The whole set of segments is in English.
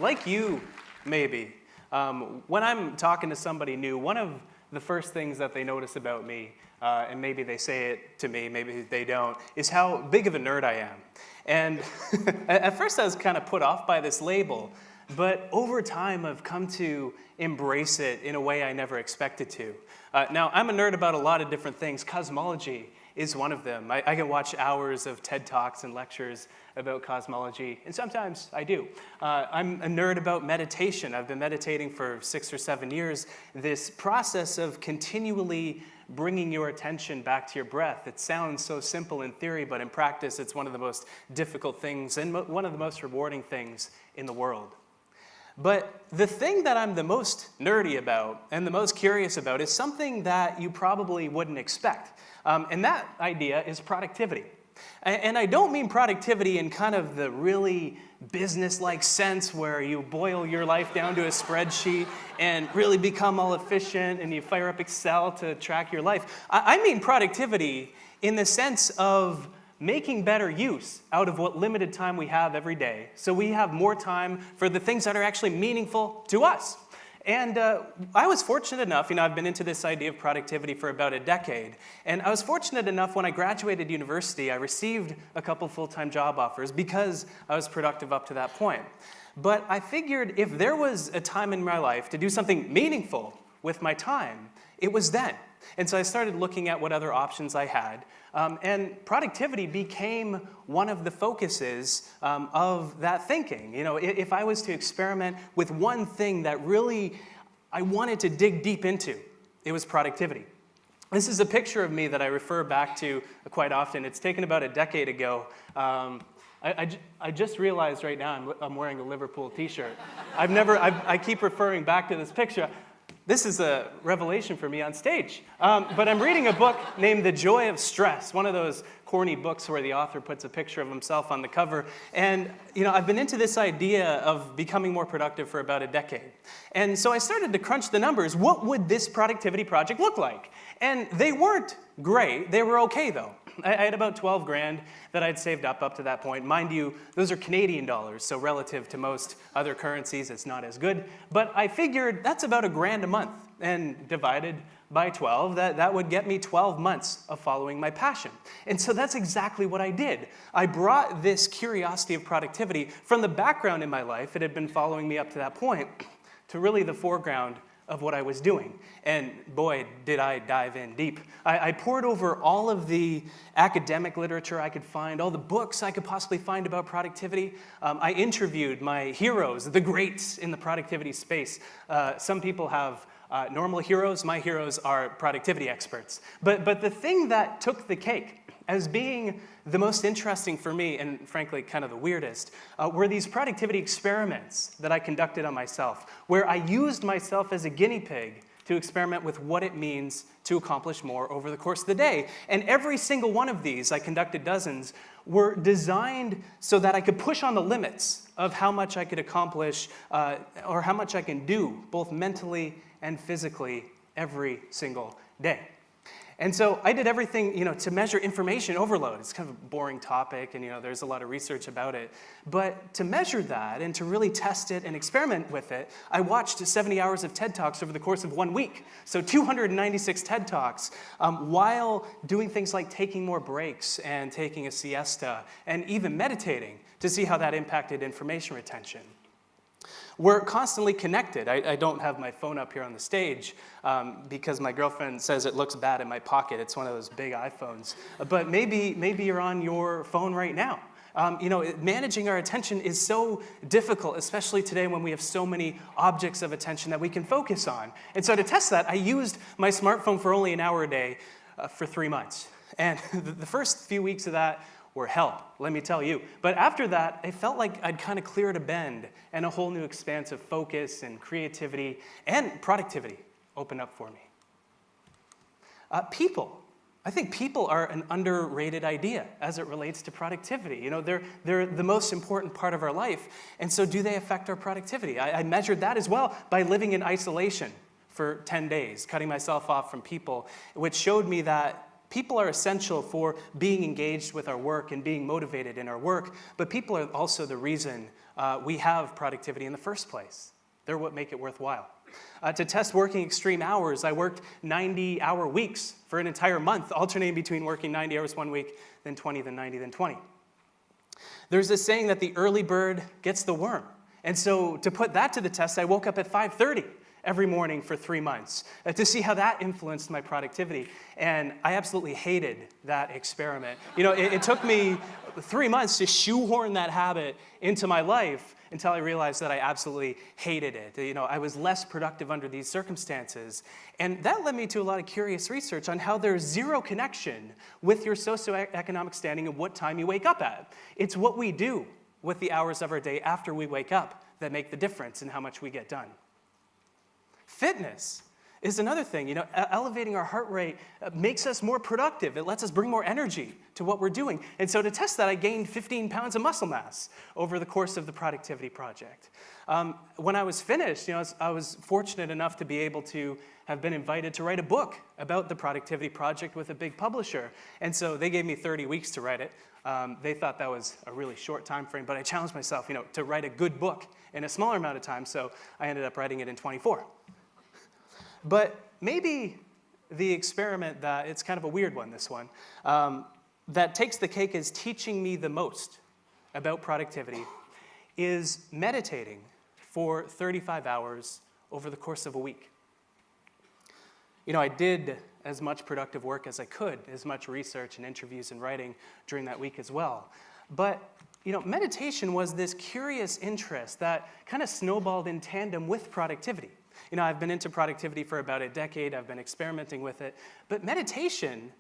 like you, maybe, when I'm talking to somebody new, one of the first things that they notice about me, and maybe they say it to me, maybe they don't, is how big of a nerd I am. And at first I was kind of put off by this label, but over time I've come to embrace it in a way I never expected to. Now, I'm a nerd about a lot of different things. Cosmology is one of them. I can watch hours of TED Talks and lectures about cosmology, and sometimes I do. I'm a nerd about meditation. I've been meditating for 6 or 7 years. This process of continually bringing your attention back to your breath. It sounds so simple in theory, but in practice, it's one of the most difficult things and one of the most rewarding things in the world. But the thing that I'm the most nerdy about and the most curious about is something that you probably wouldn't expect. And that idea is productivity. And I don't mean productivity in kind of the really business-like sense where you boil your life down to a spreadsheet and really become all efficient and you fire up Excel to track your life. I mean productivity in the sense of making better use out of what limited time we have every day, so we have more time for the things that are actually meaningful to us. And I was fortunate enough, I've been into this idea of productivity for about a decade, and I was fortunate enough when I graduated university, I received a couple full-time job offers because I was productive up to that point. But I figured if there was a time in my life to do something meaningful with my time, it was then. And so I started looking at what other options I had, and productivity became one of the focuses of that thinking. If I was to experiment with one thing that really I wanted to dig deep into, it was productivity. This is a picture of me that I refer back to quite often. It's taken about a decade ago. I just realized right now I'm wearing a Liverpool t-shirt. I keep referring back to this picture. This is a revelation for me on stage. But I'm reading a book named The Joy of Stress, one of those corny books where the author puts a picture of himself on the cover. And I've been into this idea of becoming more productive for about a decade. And so I started to crunch the numbers. What would this productivity project look like? And they weren't great. They were okay, though. I had about 12 grand that I'd saved up to that point. Mind you, those are Canadian dollars, so relative to most other currencies, it's not as good. But I figured that's about $1,000 a month, and divided by 12, that would get me 12 months of following my passion. And so that's exactly what I did. I brought this curiosity of productivity from the background in my life, it had been following me up to that point, to really the foreground of what I was doing. And boy, did I dive in deep. I poured over all of the academic literature I could find, all the books I could possibly find about productivity. I interviewed my heroes, the greats in the productivity space. Some people have normal heroes. My heroes are productivity experts. But the thing that took the cake as being the most interesting for me, and frankly kind of the weirdest, were these productivity experiments that I conducted on myself, where I used myself as a guinea pig to experiment with what it means to accomplish more over the course of the day. And every single one of these, I conducted dozens, were designed so that I could push on the limits of how much I could accomplish or how much I can do, both mentally and physically, every single day. And so I did everything, to measure information overload. It's kind of a boring topic, and there's a lot of research about it. But to measure that and to really test it and experiment with it, I watched 70 hours of TED Talks over the course of 1 week. So 296 TED Talks, while doing things like taking more breaks and taking a siesta and even meditating to see how that impacted information retention. We're constantly connected. I don't have my phone up here on the stage because my girlfriend says it looks bad in my pocket. It's one of those big iPhones. But maybe you're on your phone right now. Managing our attention is so difficult, especially today when we have so many objects of attention that we can focus on. And so to test that, I used my smartphone for only an hour a day for 3 months. And the first few weeks of that were hell, let me tell you. But after that, I felt like I'd kind of cleared a bend and a whole new expanse of focus and creativity and productivity opened up for me. People. I think people are an underrated idea as it relates to productivity. They're the most important part of our life, and so do they affect our productivity? I measured that as well by living in isolation for 10 days, cutting myself off from people, which showed me that People are essential for being engaged with our work and being motivated in our work, but people are also the reason we have productivity in the first place. They're what make it worthwhile. To test working extreme hours, I worked 90-hour weeks for an entire month, alternating between working 90 hours one week, then 20, then 90, then 20. There's this saying that the early bird gets the worm. And so to put that to the test, I woke up at 5:30 every morning for 3 months to see how that influenced my productivity. And I absolutely hated that experiment. It took me 3 months to shoehorn that habit into my life until I realized that I absolutely hated it. I was less productive under these circumstances. And that led me to a lot of curious research on how there's zero connection with your socioeconomic standing and what time you wake up at. It's what we do with the hours of our day after we wake up that make the difference in how much we get done. Fitness is another thing. Elevating our heart rate makes us more productive. It lets us bring more energy to what we're doing. And so to test that, I gained 15 pounds of muscle mass over the course of the productivity project. When I was finished, I was fortunate enough to be able to have been invited to write a book about the productivity project with a big publisher. And so they gave me 30 weeks to write it. They thought that was a really short time frame, but I challenged myself, to write a good book in a smaller amount of time, so I ended up writing it in 24. But maybe the experiment it's kind of a weird one, this one, that takes the cake as teaching me the most about productivity is meditating for 35 hours over the course of a week. I did as much productive work as I could, as much research and interviews and writing during that week as well. But, meditation was this curious interest that kind of snowballed in tandem with productivity. I've been into productivity for about a decade. I've been experimenting with it. But meditation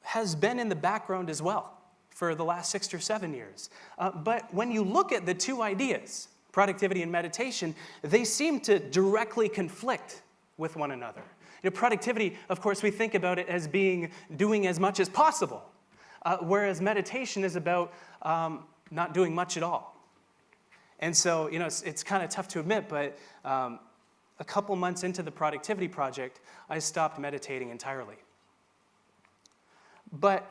has been in the background as well for the last 6 or 7 years. But when you look at the two ideas, productivity and meditation, they seem to directly conflict with one another. Productivity, of course, we think about it as doing as much as possible, whereas meditation is about not doing much at all. And so, it's kind of tough to admit, but a couple months into the productivity project, I stopped meditating entirely. But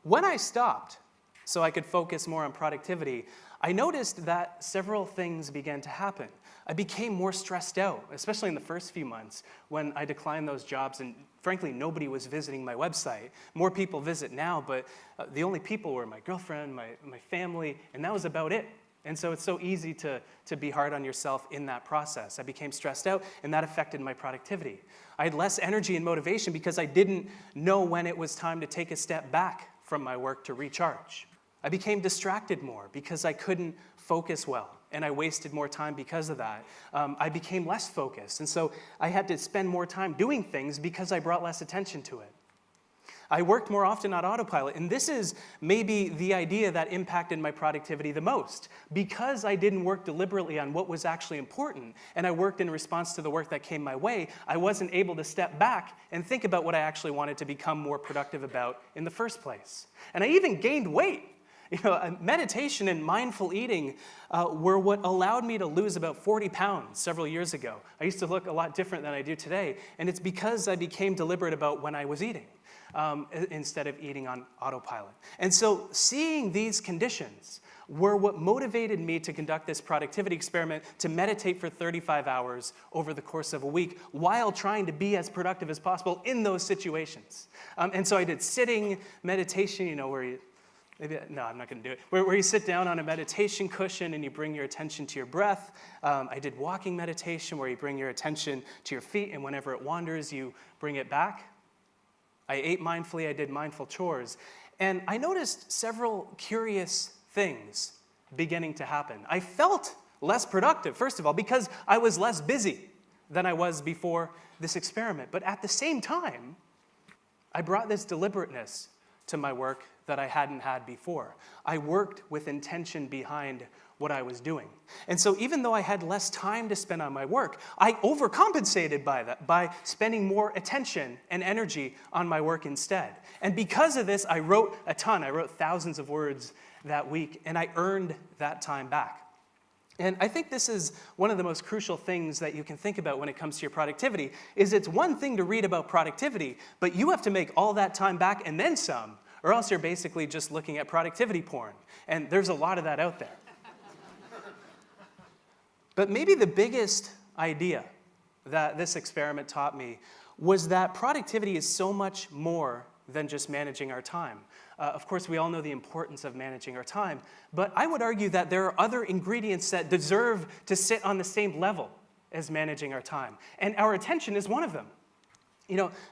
when I stopped, so I could focus more on productivity, I noticed that several things began to happen. I became more stressed out, especially in the first few months when I declined those jobs and frankly, nobody was visiting my website. More people visit now, but the only people were my girlfriend, my family, and that was about it. And so it's so easy to be hard on yourself in that process. I became stressed out, and that affected my productivity. I had less energy and motivation because I didn't know when it was time to take a step back from my work to recharge. I became distracted more because I couldn't focus well, and I wasted more time because of that. I became less focused, and so I had to spend more time doing things because I brought less attention to it. I worked more often on autopilot, and this is maybe the idea that impacted my productivity the most. Because I didn't work deliberately on what was actually important, and I worked in response to the work that came my way, I wasn't able to step back and think about what I actually wanted to become more productive about in the first place. And I even gained weight. Meditation and mindful eating were what allowed me to lose about 40 pounds several years ago. I used to look a lot different than I do today, and it's because I became deliberate about when I was eating. Instead of eating on autopilot. And so seeing these conditions were what motivated me to conduct this productivity experiment, to meditate for 35 hours over the course of a week while trying to be as productive as possible in those situations. And so I did sitting meditation, where you, I'm not going to do it, where you sit down on a meditation cushion and you bring your attention to your breath. I did walking meditation where you bring your attention to your feet, and whenever it wanders, you bring it back. I ate mindfully, I did mindful chores, and I noticed several curious things beginning to happen. I felt less productive, first of all, because I was less busy than I was before this experiment. But at the same time, I brought this deliberateness to my work that I hadn't had before. I worked with intention behind what I was doing. And so even though I had less time to spend on my work, I overcompensated by spending more attention and energy on my work instead. And because of this, I wrote a ton. I wrote thousands of words that week, and I earned that time back. And I think this is one of the most crucial things that you can think about when it comes to your productivity, is it's one thing to read about productivity, but you have to make all that time back and then some, or else you're basically just looking at productivity porn. And there's a lot of that out there. But maybe the biggest idea that this experiment taught me was that productivity is so much more than just managing our time. Of course, we all know the importance of managing our time, but I would argue that there are other ingredients that deserve to sit on the same level as managing our time, and our attention is one of them.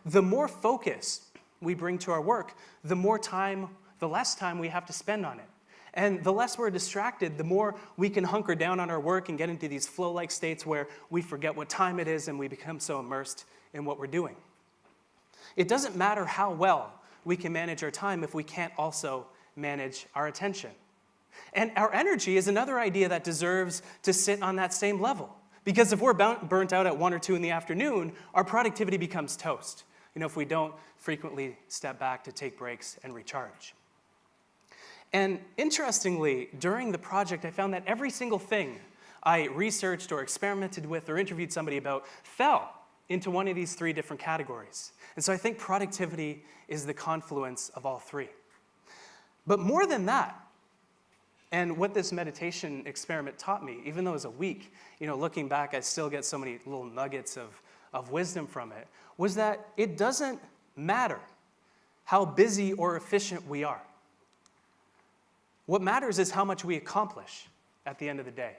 The more focus we bring to our work, the less time we have to spend on it. And the less we're distracted, the more we can hunker down on our work and get into these flow-like states where we forget what time it is and we become so immersed in what we're doing. It doesn't matter how well we can manage our time if we can't also manage our attention. And our energy is another idea that deserves to sit on that same level. Because if we're burnt out at 1 or 2 in the afternoon, our productivity becomes toast, if we don't frequently step back to take breaks and recharge. And interestingly, during the project, I found that every single thing I researched or experimented with or interviewed somebody about fell into one of these 3 different categories. And so I think productivity is the confluence of all 3. But more than that, and what this meditation experiment taught me, even though it was a week, looking back, I still get so many little nuggets of wisdom from it, was that it doesn't matter how busy or efficient we are. What matters is how much we accomplish at the end of the day.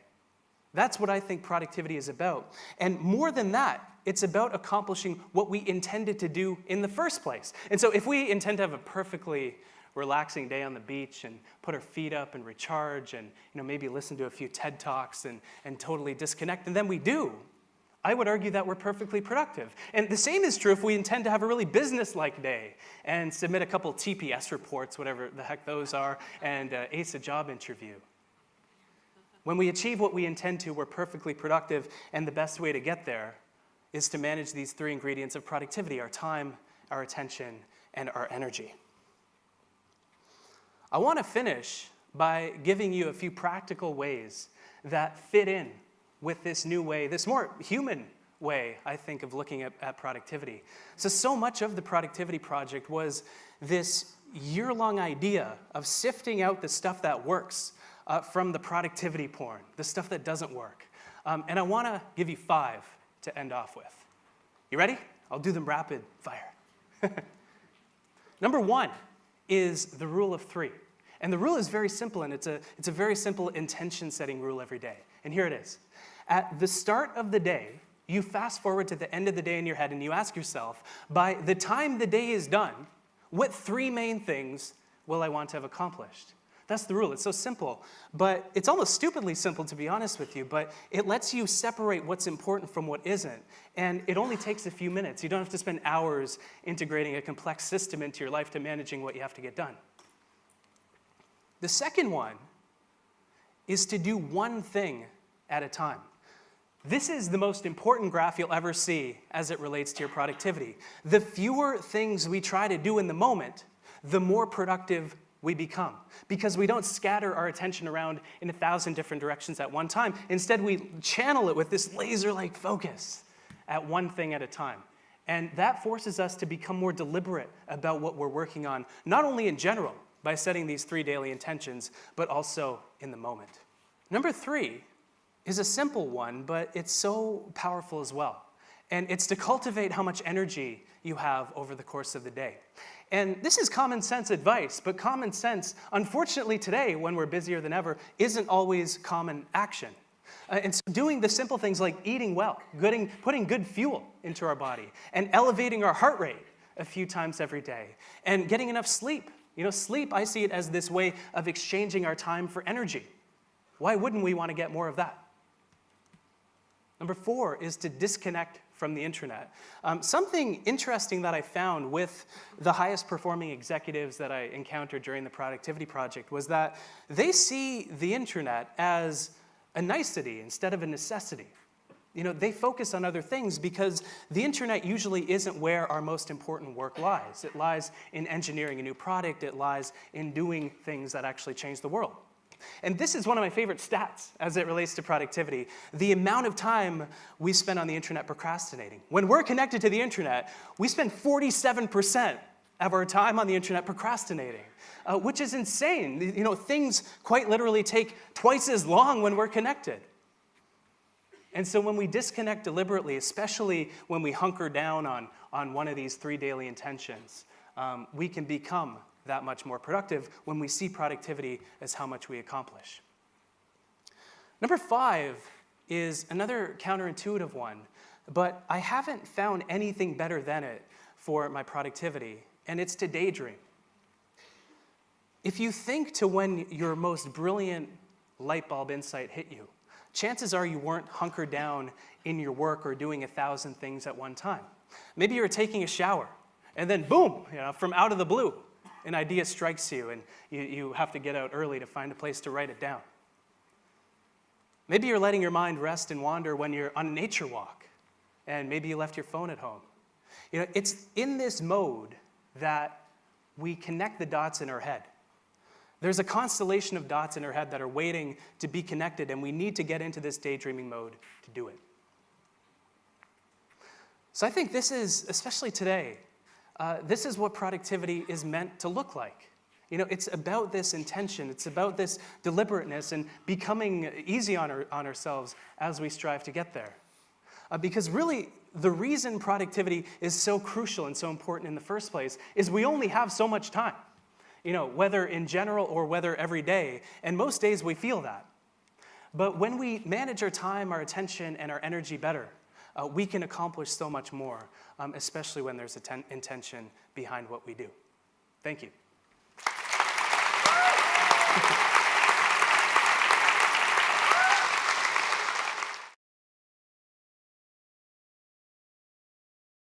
That's what I think productivity is about. And more than that, it's about accomplishing what we intended to do in the first place. And so if we intend to have a perfectly relaxing day on the beach and put our feet up and recharge and maybe listen to a few TED Talks and totally disconnect, and then we do, I would argue that we're perfectly productive. And the same is true if we intend to have a really business-like day and submit a couple TPS reports, whatever the heck those are, and ace a job interview. When we achieve what we intend to, we're perfectly productive, and the best way to get there is to manage these 3 ingredients of productivity: our time, our attention, and our energy. I want to finish by giving you a few practical ways that fit in with this new way, this more human way, I think, of looking at productivity. So much of the productivity project was this year-long idea of sifting out the stuff that works from the productivity porn, the stuff that doesn't work. And I want to give you 5 to end off with. You ready? I'll do them rapid fire. Number 1 is the rule of 3. And the rule is very simple, and it's a very simple intention-setting rule every day. And here it is. At the start of the day, you fast forward to the end of the day in your head, and you ask yourself, by the time the day is done, what 3 main things will I want to have accomplished? That's the rule. It's so simple, but it's almost stupidly simple, to be honest with you, but it lets you separate what's important from what isn't, and it only takes a few minutes. You don't have to spend hours integrating a complex system into your life to managing what you have to get done. The second one is to do one thing at a time. This is the most important graph you'll ever see as it relates to your productivity. The fewer things we try to do in the moment, the more productive we become, because we don't scatter our attention around in 1,000 different directions at one time. Instead, we channel it with this laser-like focus at one thing at a time. And that forces us to become more deliberate about what we're working on, not only in general, by setting these 3 daily intentions, but also in the moment. Number 3 is a simple one, but it's so powerful as well. And it's to cultivate how much energy you have over the course of the day. And this is common sense advice, but common sense, unfortunately today, when we're busier than ever, isn't always common action. And so doing the simple things like eating well, putting good fuel into our body, and elevating our heart rate a few times every day, and getting enough sleep. Sleep, I see it as this way of exchanging our time for energy. Why wouldn't we want to get more of that? Number 4 is to disconnect from the internet. Something interesting that I found with the highest performing executives that I encountered during the productivity project was that they see the internet as a nicety instead of a necessity. They focus on other things because the internet usually isn't where our most important work lies. It lies in engineering a new product. It lies in doing things that actually change the world. And this is one of my favorite stats as it relates to productivity, the amount of time we spend on the internet procrastinating. When we're connected to the internet, we spend 47% of our time on the internet procrastinating, which is insane. You know, things quite literally take twice as long when we're connected. And so when we disconnect deliberately, especially when we hunker down on one of these 3 daily intentions, we can become that much more productive when we see productivity as how much we accomplish. Number 5 is another counterintuitive one, but I haven't found anything better than it for my productivity, and it's to daydream. If you think to when your most brilliant light bulb insight hit you, chances are you weren't hunkered down in your work or doing 1,000 things at one time. Maybe you were taking a shower, and then boom, from out of the blue, an idea strikes you, and you have to get out early to find a place to write it down. Maybe you're letting your mind rest and wander when you're on a nature walk, and maybe you left your phone at home. It's in this mode that we connect the dots in our head. There's a constellation of dots in our head that are waiting to be connected, and we need to get into this daydreaming mode to do it. So I think this is, especially today, this is what productivity is meant to look like. It's about this intention. It's about this deliberateness and becoming easy on ourselves as we strive to get there. Because really, the reason productivity is so crucial and so important in the first place is we only have so much time. Whether in general or whether every day, and most days we feel that. But when we manage our time, our attention, and our energy better, we can accomplish so much more, especially when there's intention behind what we do. Thank you.